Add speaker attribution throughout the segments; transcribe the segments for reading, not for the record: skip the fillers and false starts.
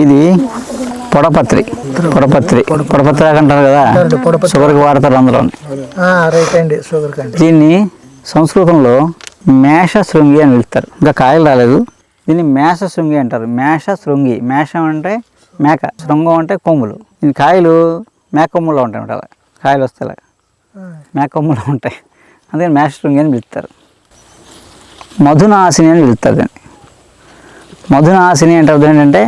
Speaker 1: ఇది పొడపత్రి పొడపత్రి పొడపత్రి అంటారు కదా, షుగర్కి వాడతారు అందులో. దీన్ని సంస్కృతంలో మేష శృంగి అని పిలుస్తారు. ఇంకా కాయలు రాలేదు. దీన్ని మేష శృంగి అంటారు. మేష శృంగి, మేషం అంటే మేక, శృంగం అంటే కొమ్ములు. దీని కాయలు మేక కొమ్ములో ఉంటాయి అన్నమాట. అలా కాయలు వస్తాయి, మేక కొమ్ములో ఉంటాయి. అందుకని మేష శృంగి అని పిలుస్తారు. మధునాశిని అని పిలుస్తారు దాన్ని. మధునాశిని అంటే అర్థం ఏంటంటే,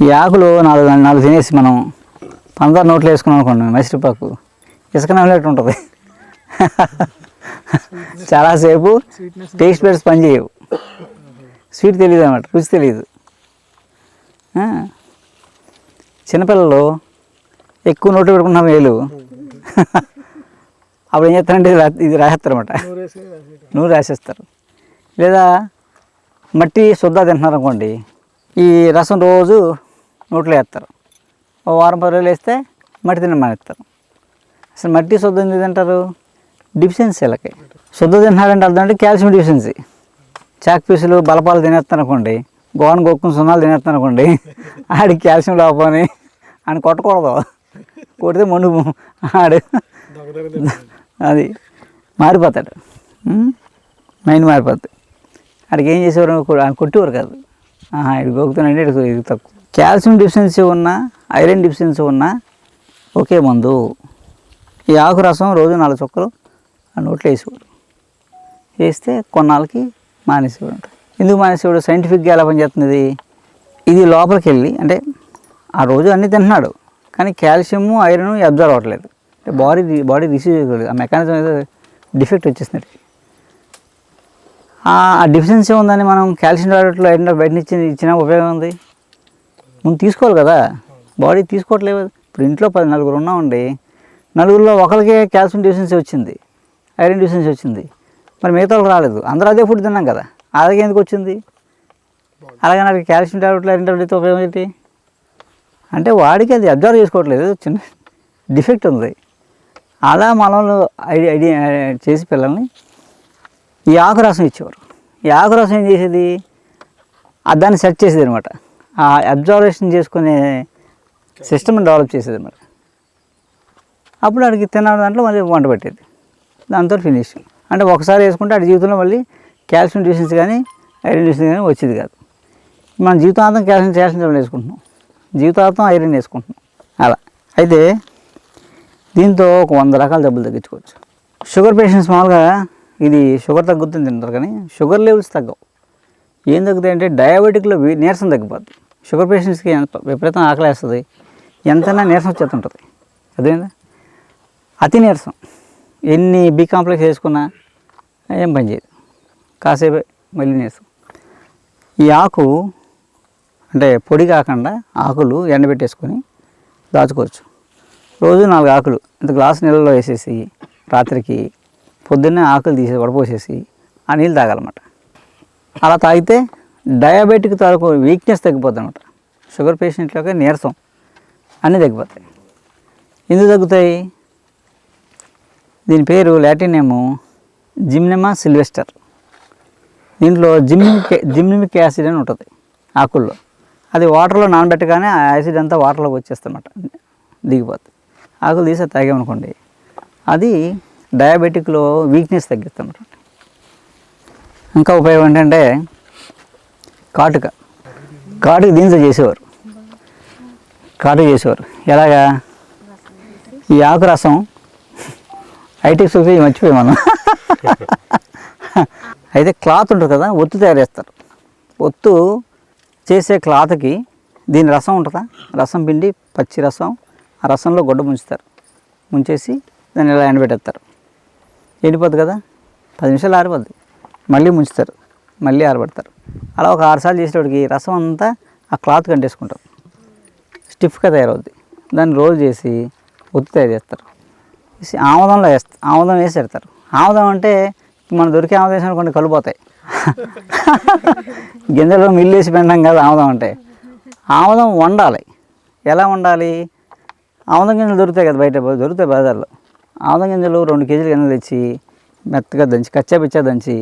Speaker 1: ఈ ఆకులు నాలుగు తినేసి మనం పంచదార నోట్లో వేసుకున్నాం అనుకోండి, మైసూరుపాకు ఇసుక నవ్వులేట్టు ఉంటుంది. చాలాసేపు టేస్ట్ బడ్స్ పని చేయవు, స్వీట్ తెలియదు అన్నమాట, రుచి తెలియదు. చిన్నపిల్లలు ఎక్కువ నోట్లో పెట్టుకుంటున్నాం వేలు, అప్పుడు ఏం చేస్తారంటే ఇది రాసేస్తారు అన్నమాట, నూనె రాసేస్తారు. లేదా మట్టి శుద్ధ తింటున్నారు అనుకోండి, ఈ రసం రోజు నోట్లో వేస్తారు. ఓ వారం 10 రోజులు వేస్తే మట్టి తినడం మానేస్తారు. అసలు మట్టి శుద్ధ ఎందుకు తింటారు? డిఫిషియన్సీ వీళ్ళకి. శుద్ధ తింటున్నారంటే అర్థం అంటే కాల్షియం డిఫిషియన్సీ. చాక్ పీసులు బలపాలు తినేస్తాను అనుకోండి, గోవన్ గొక్కుని సున్నాలు తినేస్తాను అనుకోండి, ఆడికి కాల్షియం లోపని ఆయన కొట్టకూడదు, కొడితే మండు ఆడు అది మారిపోతాడు, మైండ్ మారిపోతుంది. ఆడికి ఏం చేసేవారు, ఆయన కొట్టేవారు కాదు, ఇటు గోకుతానంటే ఇది తక్కువ. కాల్షియం డిఫిషియన్సీ ఉన్నా, ఐరన్ డిఫిషియన్సీ ఉన్నా ఒకే మందు. ఈ ఆకు రసం రోజు 4 చుక్కలు ఆ నోట్లో వేసేవాడు. వేస్తే కొన్నాళ్ళకి మానేసేవాడు. ఎందుకు మానేసేవాడు? సైంటిఫిక్గా ఎలా పనిచేస్తుంది ఇది? లోపలికి వెళ్ళి, అంటే ఆ రోజు అన్నీ తింటున్నాడు కానీ కాల్షియము ఐరన్ అబ్జర్వ్ అవ్వట్లేదు. అంటే బాడీ రిసీవ్ చేయకూడదు. ఆ మెకానిజం ఏదో డిఫెక్ట్ వచ్చేసినట్టు. ఆ డిఫిషియన్సీ ఉందని మనం కాల్షియం టాబ్లెట్లో ఐరన్ బయట నుంచి ఇచ్చినా ఉపయోగం ఉంది? ముందు తీసుకోవాలి కదా, బాడీ తీసుకోవట్లేదు. ఇప్పుడు ఇంట్లో 10 నలుగురు ఉన్నామండి, నలుగురిలో ఒకరికే కాల్షియం డిఫిషియన్సీ వచ్చింది, ఐరన్ డిఫిషియన్సీ వచ్చింది, మరి మిగతా వాళ్ళకి రాలేదు. అందరూ అదే ఫుడ్ తిన్నాం కదా, అలాగే ఎందుకు వచ్చింది? అలాగే నాకు కాల్షియం టాబ్లెట్లు ఐరన్ టాబ్లెట్ ఉపయోగం ఏంటి అంటే, వాడికి అది అబ్జర్వ్ చేసుకోవట్లేదు, చిన్న డిఫెక్ట్ ఉంది. అలా మనలో ఐడియా చేసి పిల్లల్ని ఈ ఆకు రసం ఇచ్చేవారు. ఈ ఆకు రసం ఏం చేసేది, దాన్ని సెట్ చేసేది అనమాట. ఆ అబ్జర్వేషన్ చేసుకునే సిస్టమ్ని డెవలప్ చేసేది అనమాట. అప్పుడు వాడికి తిన్న దాంట్లో మళ్ళీ వంట పెట్టేది, దాంతో ఫినిష్. అంటే ఒకసారి వేసుకుంటే ఆడి జీవితంలో మళ్ళీ కాల్షియం డిఫిషియన్సీ కానీ ఐరన్ డిఫిషియన్సీ కానీ వచ్చేది కాదు. మనం జీవితాంతం కాల్షియం వేసుకుంటున్నాం, జీవితాంతం ఐరన్ వేసుకుంటున్నాం అలా. అయితే దీంతో ఒక 100 రకాల జబ్బులు తగ్గించుకోవచ్చు. షుగర్ పేషెంట్స్ మామూలుగా ఇది షుగర్ తగ్గుతుంది తింటారు కానీ షుగర్ లెవెల్స్ తగ్గవు. ఏం తగ్గుతాయి అంటే డయాబెటిక్లో నీరసం తగ్గిపోద్ది. షుగర్ పేషెంట్స్కి విపరీతం ఆకలి వేస్తుంది, ఎంతైనా నీరసం వచ్చేస్తుంటుంది. అదేందా అతి నీరసం, ఎన్ని బి కాంప్లెక్స్ వేసుకున్నా ఏం పని చేయదు, కాసేపే మళ్ళీ నీరసం. ఈ ఆకు అంటే పొడి కాకుండా ఆకులు ఎండబెట్టేసుకొని దాచుకోవచ్చు. రోజు 4 ఆకులు ఇంత గ్లాసు నీళ్ళలో వేసేసి రాత్రికి పొద్దున్నే ఆకులు తీసి వడపోసేసి ఆ నీళ్ళు తాగాలన్నమాట. అలా తాగితే డయాబెటిక్ తాలూకు వీక్నెస్ తగ్గిపోతుంది అనమాట. షుగర్ పేషెంట్లకి నీరసం అన్నీ తగ్గిపోతాయి. ఎందుకు తగ్గుతాయి? దీని పేరు లాటిన్ నేము జిమ్నెమా సిల్వెస్టర్. దీంట్లో జిమ్నిమిక్ యాసిడ్ అని ఉంటుంది ఆకుల్లో. అది వాటర్లో నానబెట్టగానే ఆ యాసిడ్ అంతా వాటర్లోకి వచ్చేస్తుందన్నమాట, దిగిపోతుంది. ఆకులు తీసి తాగామనుకోండి, అది డయాబెటిక్లో వీక్నెస్ తగ్గిస్తుంది. ఇంకా ఉపయోగం ఏంటంటే కాటుక దీంతో చేసేవారు. ఎలాగా? ఈ ఆకు రసం ఐటిక్స్ మర్చిపోయి మనం అయితే క్లాత్ ఉంటుంది కదా, ఒత్తు తయారు చేస్తారు. ఒత్తు చేసే క్లాత్కి దీని రసం ఉంటుందా, రసం పిండి పచ్చి రసం, ఆ రసంలో గొడ్డ ముంచేసి దాన్ని ఇలా ఎండబెట్టేస్తారు. ఎండిపోద్ది కదా, 10 నిమిషాలు ఆరిపోద్ది, మళ్ళీ ముంచుతారు, మళ్ళీ ఆరబెడతారు. అలా ఒక 6 సార్లు చేసేటోడికి రసం అంతా ఆ క్లాత్ కంటేసుకుంటారు, స్టిఫ్గా తయారవుద్ది. దాన్ని రోల్ చేసి ఒత్తి తయారు చేస్తారు. ఆముదం వేసి పెడతారు. ఆముదం అంటే మనం దొరికే ఆముదం వేసిన కొన్ని కలిపోతాయి, గింజలో మిల్లు వేసి పెంటాం కదా ఆముదం అంటే. ఆముదం వండాలి. ఎలా వండాలి? ఆముదం గింజలు దొరుకుతాయి కదా, బయట దొరుకుతాయి బజార్లో. ఆముదం గింజలు 2 కేజీలు గింజలు తెచ్చి మెత్తగా దంచి కచ్చా దంచి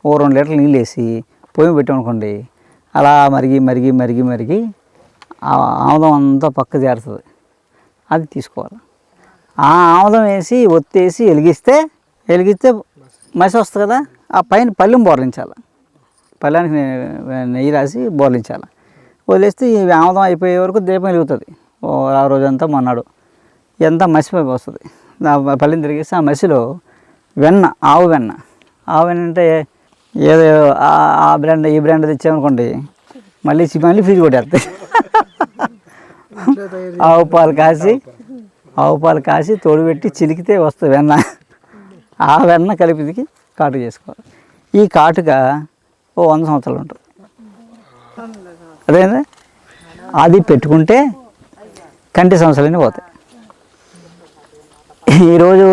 Speaker 1: 2 లీటర్లు నీళ్ళు వేసి పొయ్యి పెట్టామనుకోండి, అలా మరిగి ఆముదం అంతా పక్క చేరుతుంది, అది తీసుకోవాలి. ఆ ఆముదం వేసి ఒత్తేసి వెలిగిస్తే మసి వస్తుంది కదా, ఆ పైన పళ్ళెం బోర్లించాలి, పళ్ళానికి నెయ్యి రాసి బోర్లించాలి. వదిలేస్తే ఈ ఆముదం అయిపోయే వరకు దీపం వెలుగుతుంది. ఆ రోజంతా మొన్నాడు ఎంత మసిపోయి వస్తుంది. పళ్ళెం తిరిగేసి ఆ మసిలో వెన్న, ఆవు వెన్న అంటే ఏదో ఆ బ్రాండ్ ఈ బ్రాండ్ తెచ్చామనుకోండి, మళ్ళీ ఫీజు కొట్టేస్తాయి. ఆవు పాలు కాసి తోడుపెట్టి చిలికితే వస్తుంది వెన్న. ఆ వెన్న కలిపిదికి కాటుక చేసుకోవాలి. ఈ కాటుక 100 సంవత్సరాలు ఉంటుంది. అదేనా, అది పెట్టుకుంటే కంటి సమస్యలన్నీ పోతాయి. ఈరోజు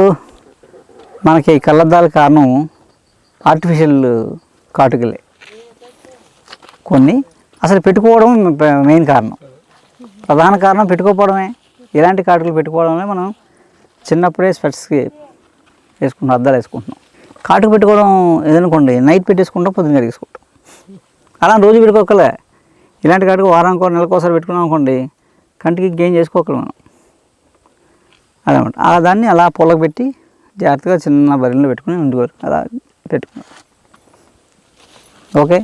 Speaker 1: మనకి కళ్ళద్దాల కారణం ఆర్టిఫిషియల్ కాటుకలే కొన్ని, అసలు పెట్టుకోవడం మెయిన్ కారణం, ప్రధాన కారణం పెట్టుకోకపోవడమే. ఇలాంటి కాటుకలు పెట్టుకోవడమే మనం చిన్నప్పుడే స్పెట్స్కి వేసుకుంటాం, అద్దాలు వేసుకుంటున్నాం. కాటుక పెట్టుకోవడం ఏదనుకోండి, నైట్ పెట్టేసుకుంటాం, పొద్దున్న కడిగేసుకుంటాం. అలా రోజు పెట్టుకోకలే. ఇలాంటి కాటుక వారానికి నెలకోసారి పెట్టుకున్నాం అనుకోండి, కంటికి గెయిన్ చేసుకోకలే మనం. అదనమాట. దాన్ని అలా పొలకు పెట్టి జాగ్రత్తగా చిన్న బరిలో పెట్టుకుని ఇంటికి అలా పెట్టుకున్నాం. ఓకే.